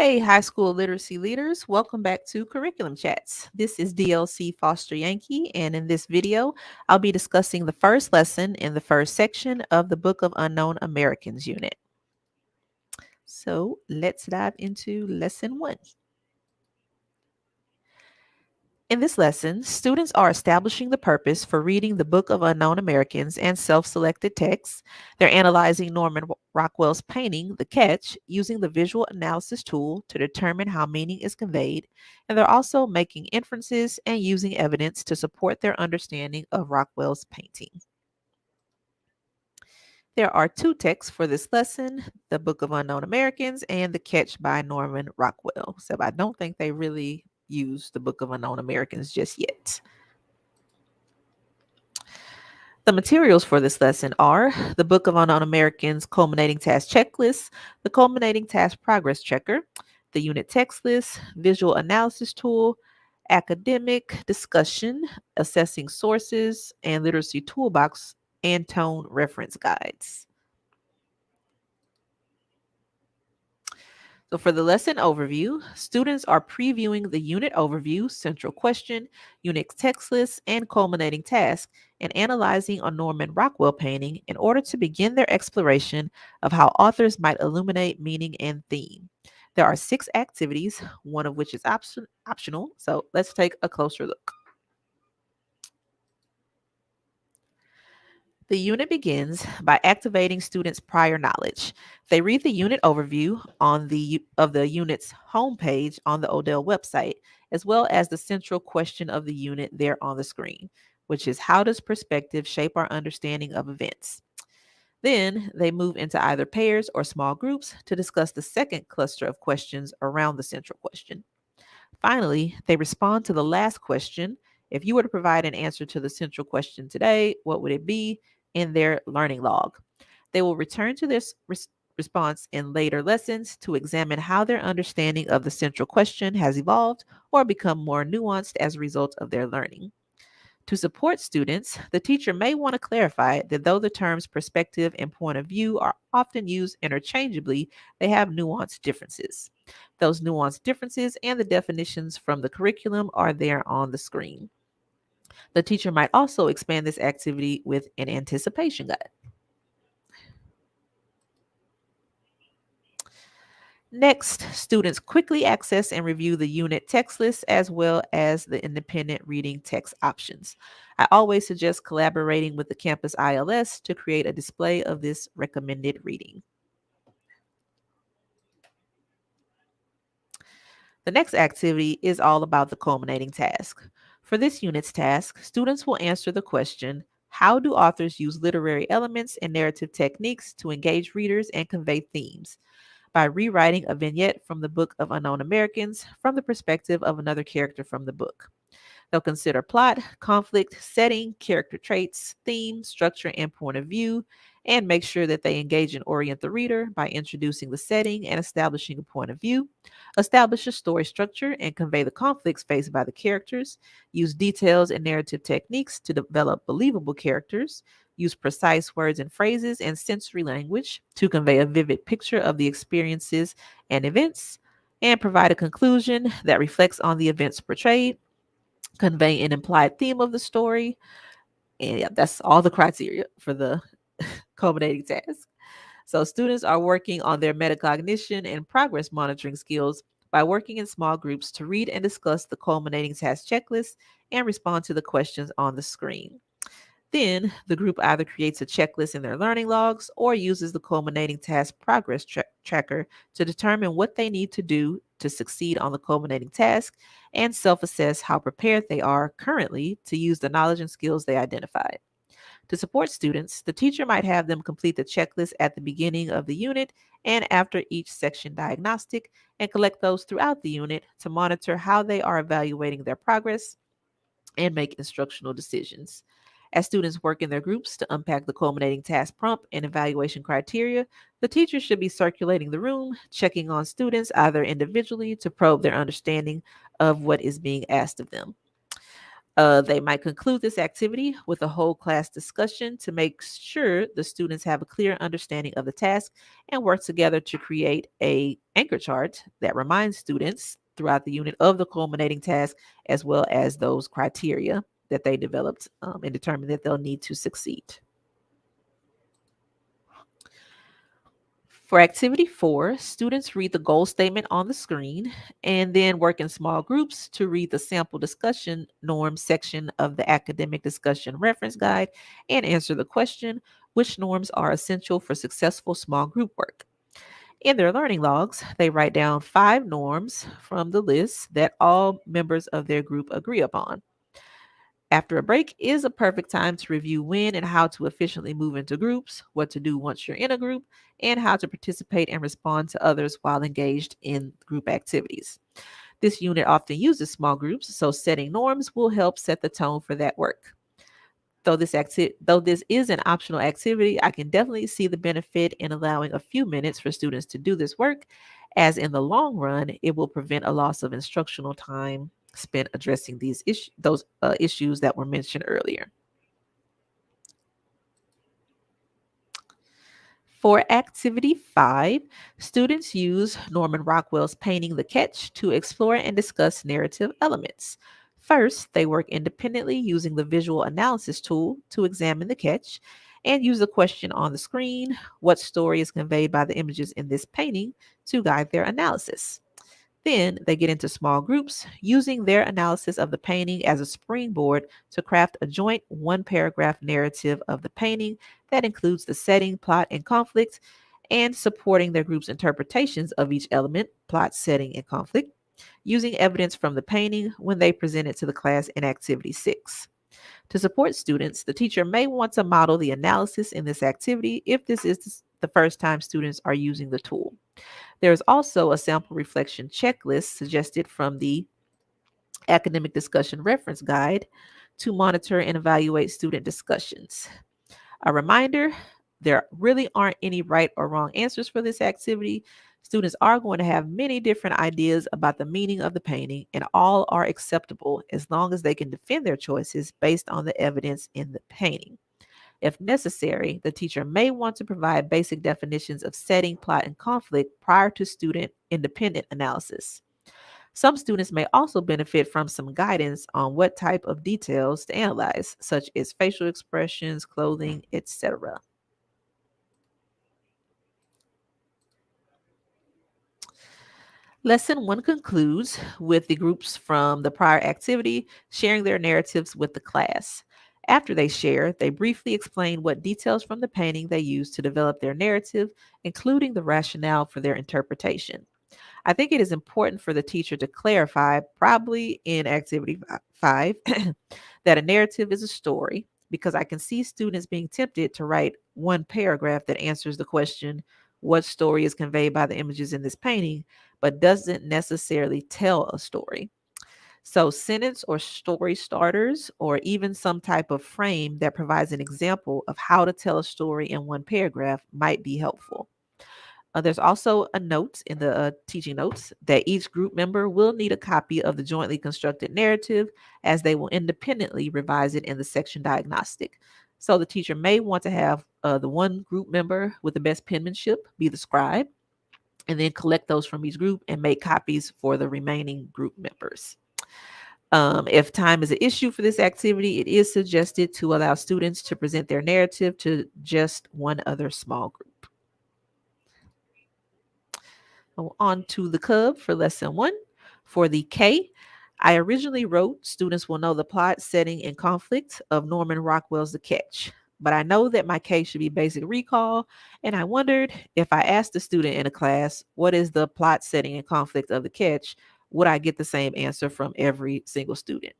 Hey, high school literacy leaders, welcome back to Curriculum Chats. This is DLC Foster Yankee, and in this video, I'll be discussing the first lesson in the first section of the Book of Unknown Americans unit. So let's dive into lesson 1. In this lesson, students are establishing the purpose for reading the Book of Unknown Americans and self-selected texts. They're analyzing Norman Rockwell's painting, The Catch, using the visual analysis tool to determine how meaning is conveyed, and they're also making inferences and using evidence to support their understanding of Rockwell's painting. There are 2 texts for this lesson, The Book of Unknown Americans and The Catch by Norman Rockwell. So I don't think they really use The Book of Unknown Americans just yet. The materials for this lesson are the Book of Unknown Americans Culminating Task Checklist, the Culminating Task Progress Checker, the Unit Text List, Visual Analysis Tool, Academic Discussion, Assessing Sources, and Literacy Toolbox and Tone Reference Guides. So for the lesson overview, students are previewing the unit overview, central question, unit text list, and culminating task, and analyzing a Norman Rockwell painting in order to begin their exploration of how authors might illuminate meaning and theme. There are 6 activities, one of which is optional, so let's take a closer look. The unit begins by activating students' prior knowledge. They read the unit overview of the unit's homepage on the Odell website, as well as the central question of the unit there on the screen, which is how does perspective shape our understanding of events? Then they move into either pairs or small groups to discuss the second cluster of questions around the central question. Finally, they respond to the last question. If you were to provide an answer to the central question today, what would it be? In their learning log. They will return to this response in later lessons to examine how their understanding of the central question has evolved or become more nuanced as a result of their learning. To support students, the teacher may want to clarify that though the terms perspective and point of view are often used interchangeably, they have nuanced differences. Those nuanced differences and the definitions from the curriculum are there on the screen. The teacher might also expand this activity with an anticipation guide. Next, students quickly access and review the unit text list as well as the independent reading text options. I always suggest collaborating with the campus ILS to create a display of this recommended reading. The next activity is all about the culminating task. For this unit's task, students will answer the question, how do authors use literary elements and narrative techniques to engage readers and convey themes? By rewriting a vignette from the Book of Unknown Americans from the perspective of another character from the book. They'll consider plot, conflict, setting, character traits, theme, structure, and point of view, and make sure that they engage and orient the reader by introducing the setting and establishing a point of view, establish a story structure and convey the conflicts faced by the characters, use details and narrative techniques to develop believable characters, use precise words and phrases and sensory language to convey a vivid picture of the experiences and events, and provide a conclusion that reflects on the events portrayed, convey an implied theme of the story. And yeah, that's all the criteria for the culminating task. So students are working on their metacognition and progress monitoring skills by working in small groups to read and discuss the culminating task checklist and respond to the questions on the screen. Then the group either creates a checklist in their learning logs or uses the culminating task progress tracker to determine what they need to do to succeed on the culminating task and self assess how prepared they are currently to use the knowledge and skills they identified. To support students, the teacher might have them complete the checklist at the beginning of the unit and after each section diagnostic and collect those throughout the unit to monitor how they are evaluating their progress and make instructional decisions. As students work in their groups to unpack the culminating task prompt and evaluation criteria, the teacher should be circulating the room, checking on students either individually to probe their understanding of what is being asked of them. They might conclude this activity with a whole class discussion to make sure the students have a clear understanding of the task and work together to create a anchor chart that reminds students throughout the unit of the culminating task as well as those criteria that they developed and determined that they'll need to succeed. For activity 4, students read the goal statement on the screen and then work in small groups to read the sample discussion norms section of the academic discussion reference guide and answer the question, which norms are essential for successful small group work? In their learning logs, they write down 5 norms from the list that all members of their group agree upon. After a break is a perfect time to review when and how to efficiently move into groups, what to do once you're in a group, and how to participate and respond to others while engaged in group activities. This unit often uses small groups, so setting norms will help set the tone for that work. Though this is an optional activity, I can definitely see the benefit in allowing a few minutes for students to do this work, as in the long run, it will prevent a loss of instructional time spent addressing those issues that were mentioned earlier. For activity 5, students use Norman Rockwell's painting The Catch to explore and discuss narrative elements. First, they work independently using the visual analysis tool to examine the catch and use the question on the screen, what story is conveyed by the images in this painting, to guide their analysis. Then they get into small groups, using their analysis of the painting as a springboard to craft a joint 1 paragraph narrative of the painting that includes the setting, plot, and conflict, and supporting their group's interpretations of each element, plot, setting, and conflict, using evidence from the painting when they present it to the class in Activity 6. To support students, the teacher may want to model the analysis in this activity if this is the first time students are using the tool. There is also a sample reflection checklist suggested from the Academic Discussion Reference Guide to monitor and evaluate student discussions. A reminder, there really aren't any right or wrong answers for this activity. Students are going to have many different ideas about the meaning of the painting, and all are acceptable as long as they can defend their choices based on the evidence in the painting. If necessary, the teacher may want to provide basic definitions of setting, plot, and conflict prior to student independent analysis. Some students may also benefit from some guidance on what type of details to analyze, such as facial expressions, clothing, etc. Lesson 1 concludes with the groups from the prior activity sharing their narratives with the class. After they share, they briefly explain what details from the painting they used to develop their narrative, including the rationale for their interpretation. I think it is important for the teacher to clarify, probably in activity 5, that a narrative is a story, because I can see students being tempted to write 1 paragraph that answers the question, what story is conveyed by the images in this painting, but doesn't necessarily tell a story. So, sentence or story starters, or even some type of frame that provides an example of how to tell a story in 1 paragraph might be helpful. There's also a note in the teaching notes that each group member will need a copy of the jointly constructed narrative, as they will independently revise it in the section diagnostic. So the teacher may want to have the one group member with the best penmanship be the scribe, and then collect those from each group and make copies for the remaining group members. If time is an issue for this activity, it is suggested to allow students to present their narrative to just one other small group. On to the Cub for lesson 1. For the K, I originally wrote students will know the plot, setting, and conflict of Norman Rockwell's The Catch. But I know that my K should be basic recall, and I wondered if I asked a student in a class, what is the plot, setting, and conflict of The Catch, would I get the same answer from every single student?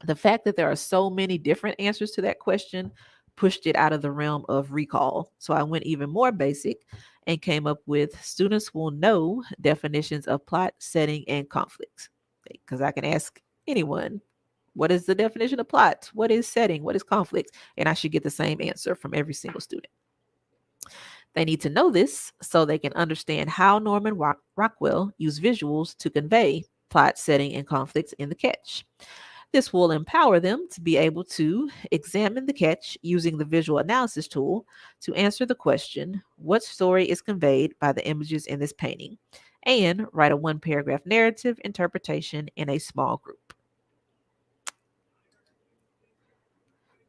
The fact that there are so many different answers to that question pushed it out of the realm of recall. So I went even more basic and came up with students will know definitions of plot, setting, and conflict. Because I can ask anyone, what is the definition of plot? What is setting? What is conflict? And I should get the same answer from every single student. They need to know this so they can understand how Norman Rockwell used visuals to convey plot, setting, and conflicts in The Catch. This will empower them to be able to examine the catch using the visual analysis tool to answer the question, what story is conveyed by the images in this painting? And write a one paragraph narrative interpretation in a small group.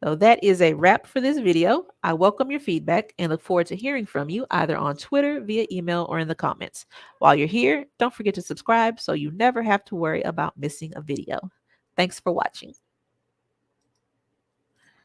So that is a wrap for this video. I welcome your feedback and look forward to hearing from you either on Twitter, via email, or in the comments. While you're here, don't forget to subscribe so you never have to worry about missing a video. Thanks for watching.